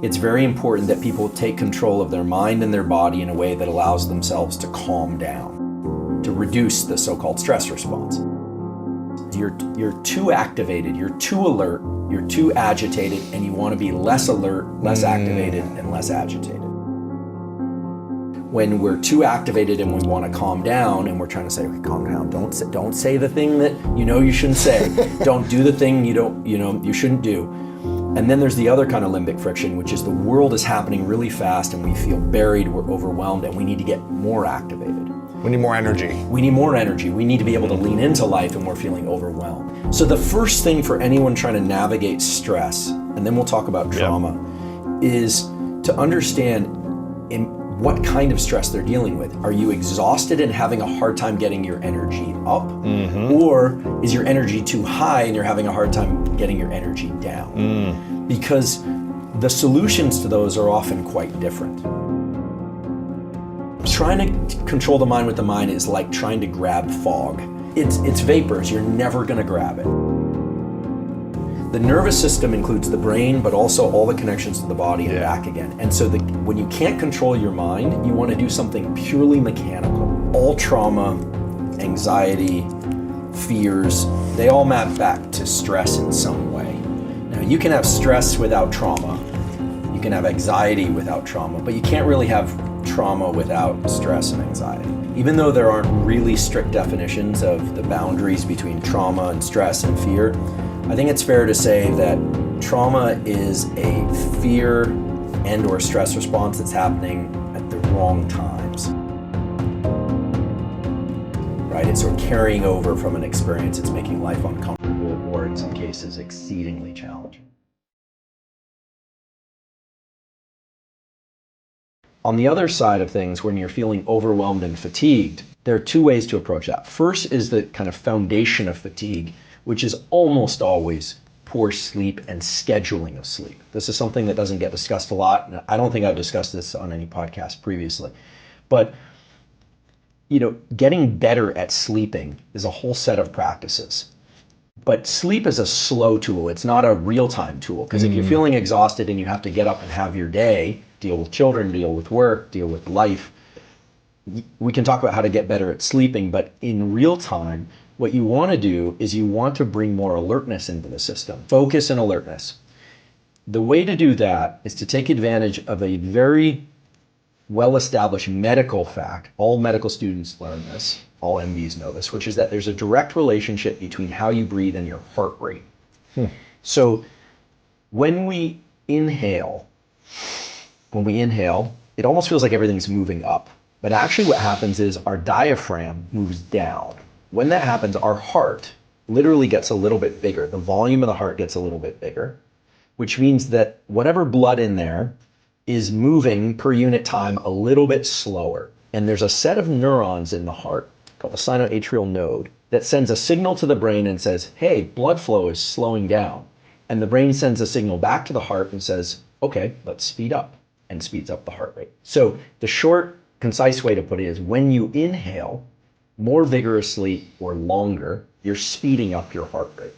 It's very important that people take control of their mind and their body in a way that allows themselves to calm down, to reduce the so-called stress response. You're too activated, you're too alert, you're too agitated, and you want to be less alert, less activated, and less agitated. When we're too activated and we want to calm down, and we're trying to say, okay, calm down, don't say the thing that you shouldn't say, don't do the thing you shouldn't do. And then there's the other kind of limbic friction, which is the world is happening really fast and we feel buried, we're overwhelmed, and we need to get more activated. We need more energy. We need more energy. We need to be able to lean into life, and we're feeling overwhelmed. So the first thing for anyone trying to navigate stress, and then we'll talk about trauma, is to understand in what kind of stress they're dealing with. Are you exhausted and having a hard time getting your energy up? Or is your energy too high and you're having a hard time getting your energy down? Because the solutions to those are often quite different. Trying to control the mind with the mind is like trying to grab fog. It's vapors, you're never gonna grab it. The nervous system includes the brain, but also all the connections to the body and back again. And so when you can't control your mind, you want to do something purely mechanical. All trauma, anxiety, fears, they all map back to stress in some way. Now, you can have stress without trauma. You can have anxiety without trauma, but you can't really have trauma without stress and anxiety. Even though there aren't really strict definitions of the boundaries between trauma and stress and fear, I think it's fair to say that trauma is a fear and or stress response that's happening at the wrong times. Right? It's sort of carrying over from an experience. It's making life uncomfortable or in some cases exceedingly challenging. On the other side of things, when you're feeling overwhelmed and fatigued, there are two ways to approach that. First is the kind of foundation of fatigue, which is almost always poor sleep and scheduling of sleep. This is something that doesn't get discussed a lot, and I don't think I've discussed this on any podcast previously. But getting better at sleeping is a whole set of practices. But sleep is a slow tool. It's not a real-time tool, because if you're feeling exhausted and you have to get up and have your day, deal with children, deal with work, deal with life, we can talk about how to get better at sleeping, but in real time, what you want to do is you want to bring more alertness into the system, focus and alertness. The way to do that is to take advantage of a very well-established medical fact. All medical students learn this, all MDs know this, which is that there's a direct relationship between how you breathe and your heart rate. So when we inhale, it almost feels like everything's moving up. But actually what happens is our diaphragm moves down. When that happens, our heart literally gets a little bit bigger. The volume of the heart gets a little bit bigger, which means that whatever blood in there is moving per unit time a little bit slower. And there's a set of neurons in the heart called the sinoatrial node that sends a signal to the brain and says, hey, blood flow is slowing down. And the brain sends a signal back to the heart and says, okay, let's speed up, and speeds up the heart rate. So the short, concise way to put it is when you inhale more vigorously or longer, you're speeding up your heart rate.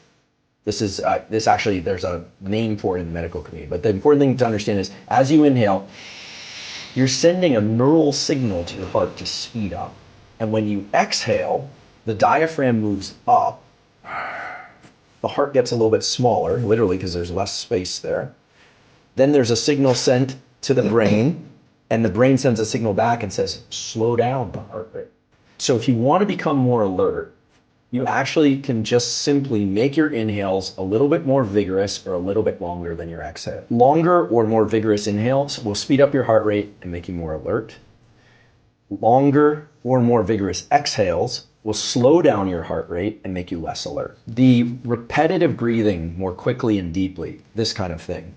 This actually, there's a name for it in the medical community, but the important thing to understand is as you inhale, you're sending a neural signal to the heart to speed up. And when you exhale, the diaphragm moves up, the heart gets a little bit smaller, literally because there's less space there. Then there's a signal sent to the brain, and the brain sends a signal back and says, slow down the heart rate. So if you want to become more alert, you actually can just simply make your inhales a little bit more vigorous or a little bit longer than your exhale. Longer or more vigorous inhales will speed up your heart rate and make you more alert. Longer or more vigorous exhales will slow down your heart rate and make you less alert. The repetitive breathing more quickly and deeply, this kind of thing,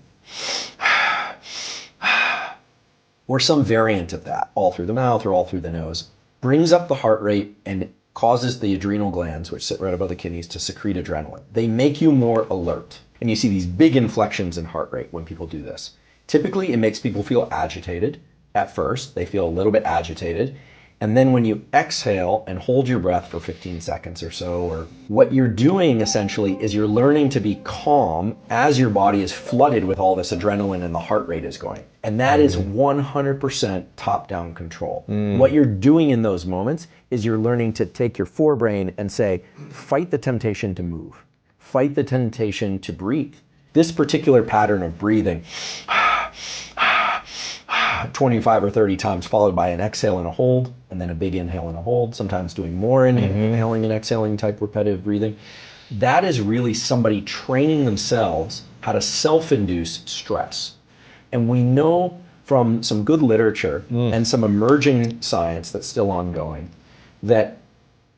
or some variant of that, all through the mouth or all through the nose, brings up the heart rate and causes the adrenal glands, which sit right above the kidneys, to secrete adrenaline. They make you more alert. And you see these big inflections in heart rate when people do this. Typically, it makes people feel agitated at first. They feel a little bit agitated. And then when you exhale and hold your breath for 15 seconds or so, or what you're doing essentially is you're learning to be calm as your body is flooded with all this adrenaline and the heart rate is going. And that is 100% top-down control. What you're doing in those moments is you're learning to take your forebrain and say, fight the temptation to move, fight the temptation to breathe. This particular pattern of breathing, 25 or 30 times, followed by an exhale and a hold, and then a big inhale and a hold, sometimes doing more inhaling and exhaling type repetitive breathing. That is really somebody training themselves how to self-induce stress. And we know from some good literature and some emerging science that's still ongoing that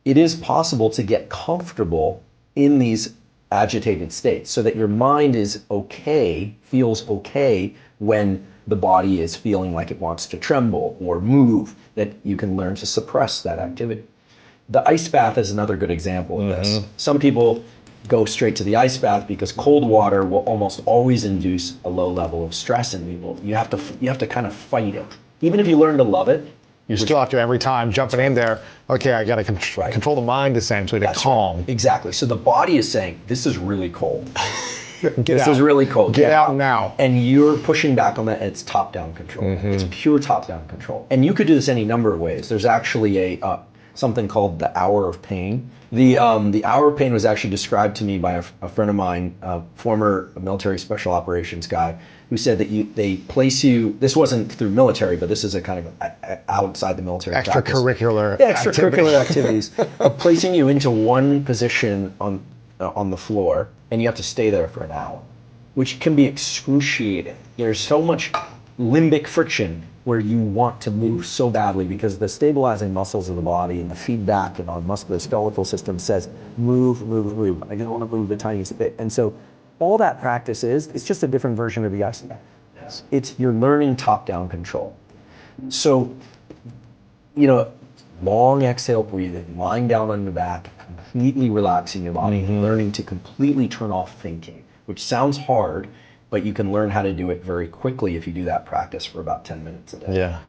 it is possible to get comfortable in these agitated states so that your mind is okay, feels okay when the body is feeling like it wants to tremble or move, that you can learn to suppress that activity. The ice bath is another good example of this. Some people go straight to the ice bath because cold water will almost always induce a low level of stress in people. You have to kind of fight it. Even if you learn to love it, you still have to, every time jumping in there, okay, I got to control the mind essentially to calm. Right. Exactly. So the body is saying, this is really cold. This is really cold. Get out now. And you're pushing back on that, and it's top-down control. It's pure top-down control. And you could do this any number of ways. There's actually something called the hour of pain. The hour of pain was actually described to me by a friend of mine, a former military special operations guy, who said that they place you, this wasn't through military, but this is a kind of outside the military extracurricular activities, placing you into one position on the floor, and you have to stay there for an hour, which can be excruciating. There's so much limbic friction where you want to move so badly because the stabilizing muscles of the body and the feedback and our musculoskeletal system says, move, move, move. I don't want to move the tiniest bit. And so all that practice it's just a different version of the ice bath. Yes. It's you're learning top-down control. So, long exhale breathing, lying down on your back, completely relaxing your body, learning to completely turn off thinking, which sounds hard, but you can learn how to do it very quickly if you do that practice for about 10 minutes a day. Yeah.